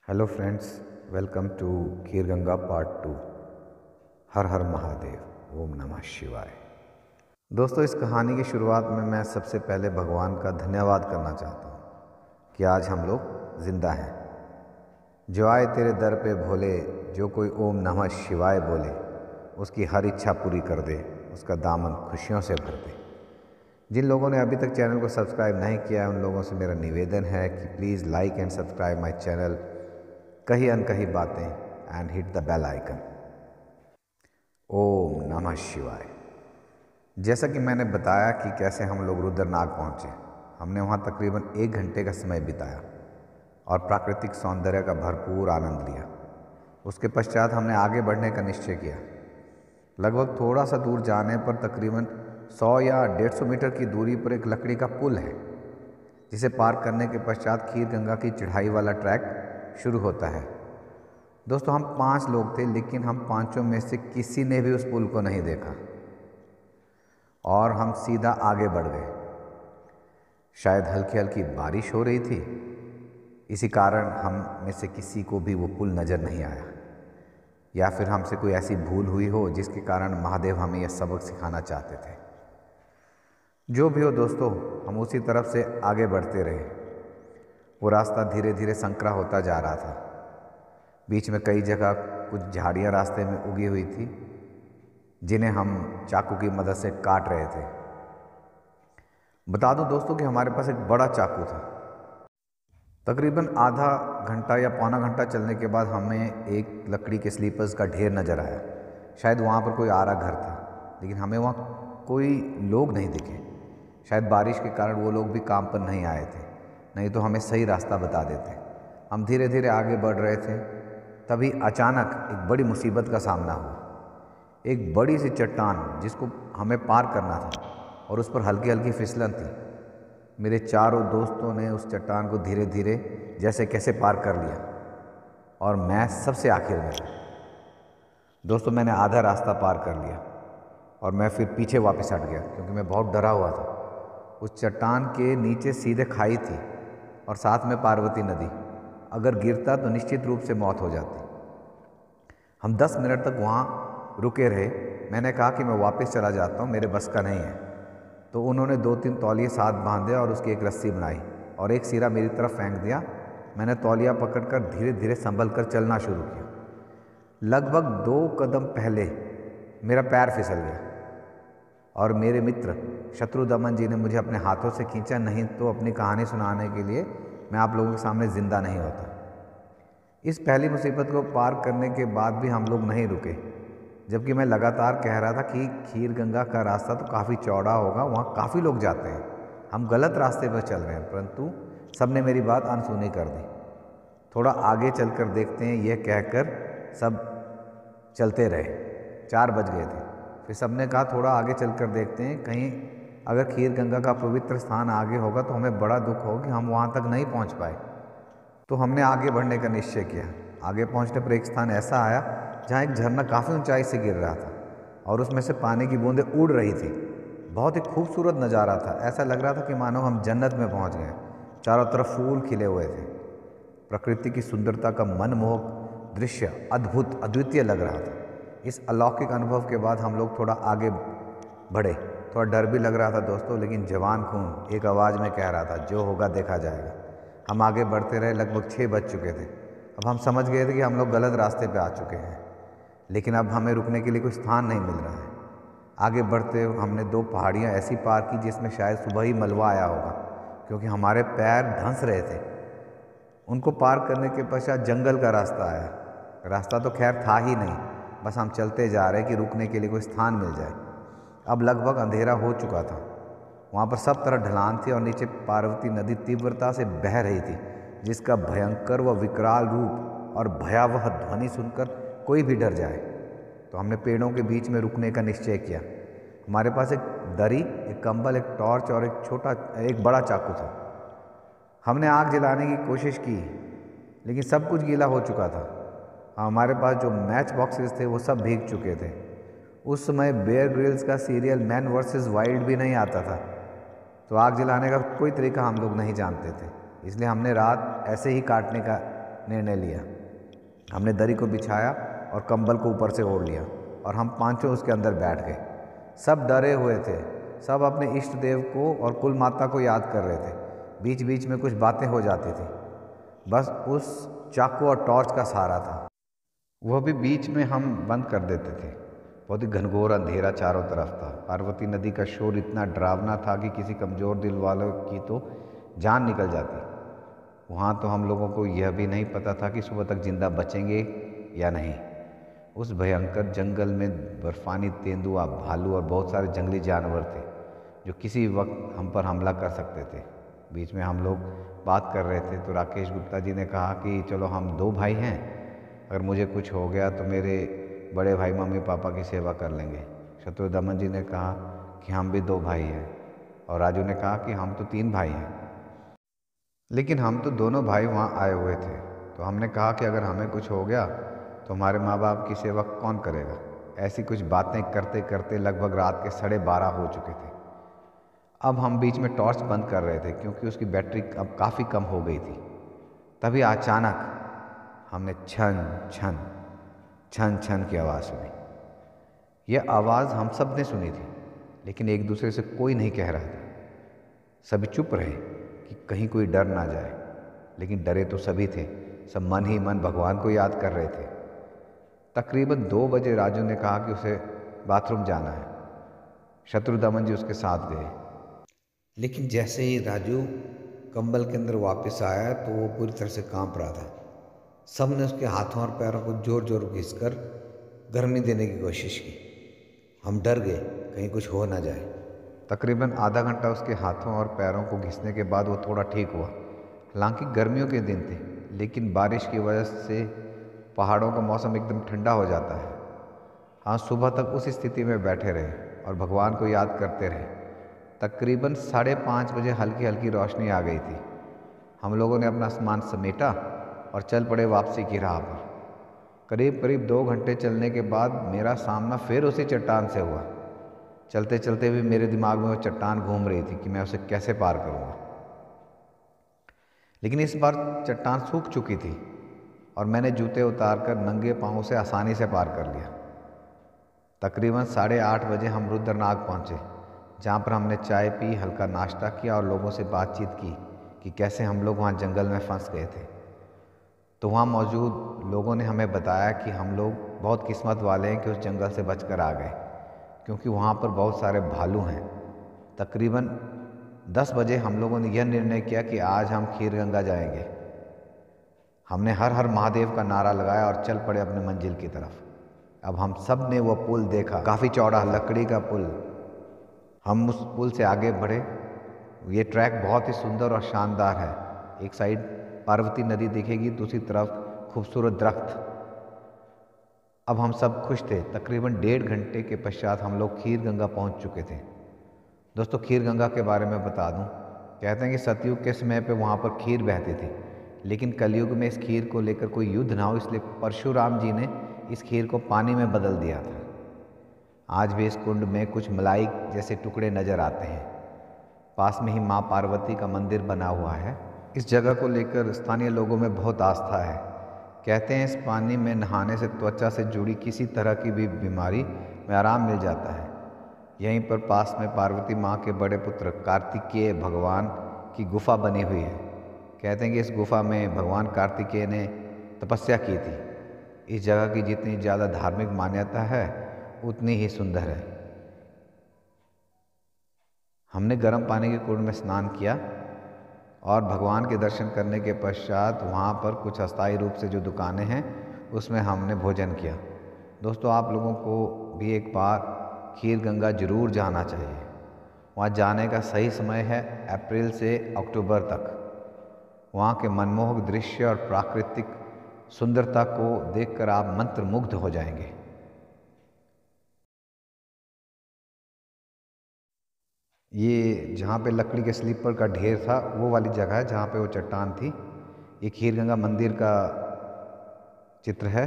Hello friends, welcome to Kheer Ganga part 2। हर हर महादेव, ओम नमः शिवाय। दोस्तों, इस कहानी की शुरुआत में मैं सबसे पहले भगवान का धन्यवाद करना चाहता हूँ कि आज हम लोग जिंदा हैं। जो आए तेरे दर पे भोले, जो कोई ओम नमः शिवाय बोले, उसकी हर इच्छा पूरी कर दे, उसका दामन खुशियों से भर दे। जिन लोगों ने अभी तक चैनल को सब्सक्राइब नहीं किया है, उन लोगों से मेरा निवेदन है कि please like and subscribe my channel Kahi Ankahi Baatein and hit the bell icon. ओम नमः शिवाय। जैसा कि मैंने बताया कि कैसे हम लोग रुद्रनाग पहुँचे, हमने वहाँ तकरीबन 1 घंटे का समय बिताया और प्राकृतिक सौंदर्य का भरपूर आनंद लिया। उसके पश्चात हमने आगे बढ़ने का निश्चय किया। लगभग थोड़ा सा दूर जाने पर तकरीबन 100 या 150 मीटर की दूरी पर एक लकड़ी का पुल है, जिसे पार करने के पश्चात खीर गंगा की चढ़ाई वाला ट्रैक शुरू होता है। दोस्तों, हम 5 लोग थे, लेकिन हम पांचों में से किसी ने भी उस पुल को नहीं देखा और हम सीधा आगे बढ़ गए। शायद हल्की हल्की बारिश हो रही थी, इसी कारण हम में से किसी को भी वो पुल नज़र नहीं आया, या फिर हमसे कोई ऐसी भूल हुई हो जिसके कारण महादेव हमें यह सबक सिखाना चाहते थे। जो भी हो दोस्तों, हम उसी तरफ से आगे बढ़ते रहे। वो रास्ता धीरे धीरे संकरा होता जा रहा था। बीच में कई जगह कुछ झाड़ियाँ रास्ते में उगी हुई थी, जिन्हें हम चाकू की मदद से काट रहे थे। बता दूं दोस्तों कि हमारे पास एक बड़ा चाकू था। तकरीबन आधा घंटा या पौना घंटा चलने के बाद हमें एक लकड़ी के स्लीपर्स का ढेर नज़र आया। शायद वहाँ पर कोई आरा घर था, लेकिन हमें वहाँ कोई लोग नहीं दिखे। शायद बारिश के कारण वो लोग भी काम पर नहीं आए थे, नहीं तो हमें सही रास्ता बता देते। हम धीरे धीरे आगे बढ़ रहे थे, तभी अचानक एक बड़ी मुसीबत का सामना हुआ। एक बड़ी सी चट्टान जिसको हमें पार करना था और उस पर हल्की हल्की फिसलन थी। मेरे चारों दोस्तों ने उस चट्टान को धीरे धीरे जैसे कैसे पार कर लिया और मैं सबसे आखिर में था। दोस्तों, मैंने आधा रास्ता पार कर लिया और मैं फिर पीछे वापस हट गया, क्योंकि मैं बहुत डरा हुआ था। उस चट्टान के नीचे सीधे खाई थी और साथ में पार्वती नदी। अगर गिरता तो निश्चित रूप से मौत हो जाती। हम 10 मिनट तक वहाँ रुके रहे। मैंने कहा कि मैं वापस चला जाता हूँ, मेरे बस का नहीं है। तो उन्होंने 2-3 तौलिए साथ बांधे और उसकी एक रस्सी बनाई और एक सिरा मेरी तरफ फेंक दिया। मैंने तौलिया पकड़कर धीरे धीरे संभल कर चलना शुरू किया। लगभग 2 कदम पहले मेरा पैर फिसल गया और मेरे मित्र शत्रुदमन जी ने मुझे अपने हाथों से खींचा, नहीं तो अपनी कहानी सुनाने के लिए मैं आप लोगों के सामने ज़िंदा नहीं होता। इस पहली मुसीबत को पार करने के बाद भी हम लोग नहीं रुके, जबकि मैं लगातार कह रहा था कि खीर गंगा का रास्ता तो काफ़ी चौड़ा होगा, वहाँ काफ़ी लोग जाते हैं, हम गलत रास्ते पर चल रहे हैं। परंतु सब ने मेरी बात अनसुनी कर दी। थोड़ा आगे चल कर देखते हैं, यह कहकर सब चलते रहे। 4 बज गए थे। फिर सब ने कहा थोड़ा आगे चल कर देखते हैं, कहीं अगर खीर गंगा का पवित्र स्थान आगे होगा तो हमें बड़ा दुख हो कि हम वहाँ तक नहीं पहुँच पाए। तो हमने आगे बढ़ने का निश्चय किया। आगे पहुँचने पर एक स्थान ऐसा आया जहाँ एक झरना काफ़ी ऊंचाई से गिर रहा था और उसमें से पानी की बूंदें उड़ रही थी। बहुत ही खूबसूरत नज़ारा था। ऐसा लग रहा था कि मानो हम जन्नत में पहुँच गए। चारों तरफ फूल खिले हुए थे। प्रकृति की सुंदरता का मनमोहक दृश्य अद्भुत अद्वितीय लग रहा था। इस अलौकिक अनुभव के बाद हम लोग थोड़ा आगे बढ़े। थोड़ा डर भी लग रहा था दोस्तों, लेकिन जवान खून एक आवाज़ में कह रहा था, जो होगा देखा जाएगा। हम आगे बढ़ते रहे। लगभग 6 बज चुके थे। अब हम समझ गए थे कि हम लोग गलत रास्ते पे आ चुके हैं, लेकिन अब हमें रुकने के लिए कोई स्थान नहीं मिल रहा है। आगे बढ़ते हमने 2 पहाड़ियाँ ऐसी पार की जिसमें शायद सुबह ही मलबा आया होगा, क्योंकि हमारे पैर धंस रहे थे। उनको पार करने के पश्चात जंगल का रास्ता आया। रास्ता तो खैर था ही नहीं, बस हम चलते जा रहे कि रुकने के लिए कोई स्थान मिल जाए। अब लगभग अंधेरा हो चुका था। वहाँ पर सब तरफ ढलान थी और नीचे पार्वती नदी तीव्रता से बह रही थी, जिसका भयंकर व विकराल रूप और भयावह ध्वनि सुनकर कोई भी डर जाए। तो हमने पेड़ों के बीच में रुकने का निश्चय किया। हमारे पास एक दरी, एक कंबल, एक टॉर्च और एक बड़ा चाकू था। हमने आग जलाने की कोशिश की, लेकिन सब कुछ गीला हो चुका था। हमारे पास जो मैच बॉक्सेस थे वो सब भीग चुके थे। उस समय बेयर ग्रिल्स का सीरियल मैन वर्सेस वाइल्ड भी नहीं आता था, तो आग जलाने का कोई तरीका हम लोग नहीं जानते थे। इसलिए हमने रात ऐसे ही काटने का निर्णय लिया। हमने दरी को बिछाया और कंबल को ऊपर से ओढ़ लिया और हम पांचों उसके अंदर बैठ गए। सब डरे हुए थे, सब अपने इष्ट देव को और कुल माता को याद कर रहे थे। बीच बीच में कुछ बातें हो जाती थी, बस उस चाकू और टॉर्च का सहारा था। वह भी बीच में हम बंद कर देते थे। बहुत ही घनघोर अंधेरा चारों तरफ था। पार्वती नदी का शोर इतना डरावना था कि किसी कमज़ोर दिल वालों की तो जान निकल जाती। वहाँ तो हम लोगों को यह भी नहीं पता था कि सुबह तक जिंदा बचेंगे या नहीं। उस भयंकर जंगल में बर्फानी तेंदुआ, भालू और बहुत सारे जंगली जानवर थे जो किसी वक्त हम पर हमला कर सकते थे। बीच में हम लोग बात कर रहे थे तो राकेश गुप्ता जी ने कहा कि चलो हम 2 भाई हैं, अगर मुझे कुछ हो गया तो मेरे बड़े भाई मम्मी पापा की सेवा कर लेंगे। शत्रुदमन जी ने कहा कि हम भी 2 भाई हैं और राजू ने कहा कि हम तो 3 भाई हैं। लेकिन हम तो दोनों भाई वहाँ आए हुए थे, तो हमने कहा कि अगर हमें कुछ हो गया तो हमारे माँ बाप की सेवा कौन करेगा। ऐसी कुछ बातें करते करते लगभग रात के 12:30 हो चुके थे। अब हम बीच में टॉर्च बंद कर रहे थे क्योंकि उसकी बैटरी अब काफ़ी कम हो गई थी। तभी अचानक हमने छन छन छन छन की आवाज़ सुनी। यह आवाज़ हम सब ने सुनी थी, लेकिन एक दूसरे से कोई नहीं कह रहा था। सभी चुप रहे कि कहीं कोई डर ना जाए, लेकिन डरे तो सभी थे। सब मन ही मन भगवान को याद कर रहे थे। तकरीबन 2 बजे राजू ने कहा कि उसे बाथरूम जाना है। शत्रुदमन जी उसके साथ गए, लेकिन जैसे ही राजू कंबल के अंदर वापस आया तो वो पूरी तरह से कांप रहा था। सब ने उसके हाथों और पैरों को जोर जोर घिसकर गर्मी देने की कोशिश की। हम डर गए कहीं कुछ हो ना जाए। तकरीबन आधा घंटा उसके हाथों और पैरों को घिसने के बाद वो थोड़ा ठीक हुआ। हालांकि गर्मियों के दिन थे, लेकिन बारिश की वजह से पहाड़ों का मौसम एकदम ठंडा हो जाता है। हाँ, सुबह तक उस स्थिति में बैठे रहे और भगवान को याद करते रहे। तकरीबन 5:30 बजे हल्की हल्की रोशनी आ गई थी। हम लोगों ने अपना सामान समेटा और चल पड़े वापसी की राह पर। करीब करीब 2 घंटे चलने के बाद मेरा सामना फिर उसी चट्टान से हुआ। चलते चलते भी मेरे दिमाग में वो चट्टान घूम रही थी कि मैं उसे कैसे पार करूँगा। लेकिन इस बार चट्टान सूख चुकी थी और मैंने जूते उतारकर नंगे पाँव से आसानी से पार कर लिया। तकरीबन 8:30 बजे हम रुद्रनाग पहुँचे, जहाँ पर हमने चाय पी, हल्का नाश्ता किया और लोगों से बातचीत की कि कैसे हम लोग वहाँ जंगल में फंस गए थे। तो वहाँ मौजूद लोगों ने हमें बताया कि हम लोग बहुत किस्मत वाले हैं कि उस जंगल से बचकर आ गए, क्योंकि वहाँ पर बहुत सारे भालू हैं। तकरीबन 10 बजे हम लोगों ने यह निर्णय किया कि आज हम खीरगंगा जाएंगे। हमने हर हर महादेव का नारा लगाया और चल पड़े अपने मंजिल की तरफ। अब हम सब ने वह पुल देखा, काफ़ी चौड़ा लकड़ी का पुल। हम उस पुल से आगे बढ़े। ये ट्रैक बहुत ही सुंदर और शानदार है। एक साइड पार्वती नदी दिखेगी, दूसरी तरफ खूबसूरत दरख्त। अब हम सब खुश थे। तकरीबन 1.5 घंटे के पश्चात हम लोग खीरगंगा पहुंच चुके थे। दोस्तों, खीरगंगा के बारे में बता दूं, कहते हैं कि सतयुग के समय पे वहाँ पर खीर बहती थी, लेकिन कलयुग में इस खीर को लेकर कोई युद्ध ना हो, इसलिए परशुराम जी ने इस खीर को पानी में बदल दिया था। आज भी इस कुंड में कुछ मलाई जैसे टुकड़े नजर आते हैं। पास में ही माँ पार्वती का मंदिर बना हुआ है। इस जगह को लेकर स्थानीय लोगों में बहुत आस्था है। कहते हैं इस पानी में नहाने से त्वचा से जुड़ी किसी तरह की भी बीमारी में आराम मिल जाता है। यहीं पर पास में पार्वती माँ के बड़े पुत्र कार्तिकेय भगवान की गुफा बनी हुई है। कहते हैं कि इस गुफा में भगवान कार्तिकेय ने तपस्या की थी। इस जगह की जितनी ज़्यादा धार्मिक मान्यता है उतनी ही सुंदर है। हमने गर्म पानी के कुंड में स्नान किया और भगवान के दर्शन करने के पश्चात वहाँ पर कुछ अस्थायी रूप से जो दुकानें हैं उसमें हमने भोजन किया। दोस्तों, आप लोगों को भी एक बार खीरगंगा जरूर जाना चाहिए। वहाँ जाने का सही समय है अप्रैल से अक्टूबर तक। वहाँ के मनमोहक दृश्य और प्राकृतिक सुंदरता को देखकर आप मंत्रमुग्ध हो जाएंगे। ये जहाँ पे लकड़ी के स्लीपर का ढेर था वो वाली जगह है जहाँ पे वो चट्टान थी। ये खीरगंगा मंदिर का चित्र है।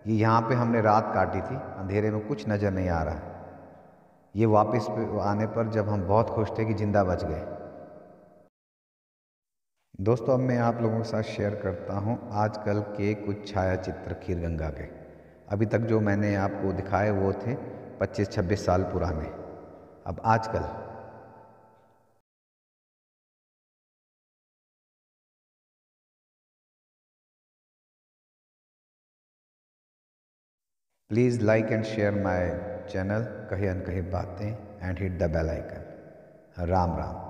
ये यहाँ पे हमने रात काटी थी, अंधेरे में कुछ नज़र नहीं आ रहा। ये वापस आने पर जब हम बहुत खुश थे कि जिंदा बच गए। दोस्तों, अब मैं आप लोगों के साथ शेयर करता हूँ आजकल के कुछ छायाचित्र खीरगंगा के। अभी तक जो मैंने आपको दिखाए वो थे 25-26 साल पुराने। अब आजकल please like and share my channel कहीं अनकहीं बातें and hit the bell icon. Ram Ram.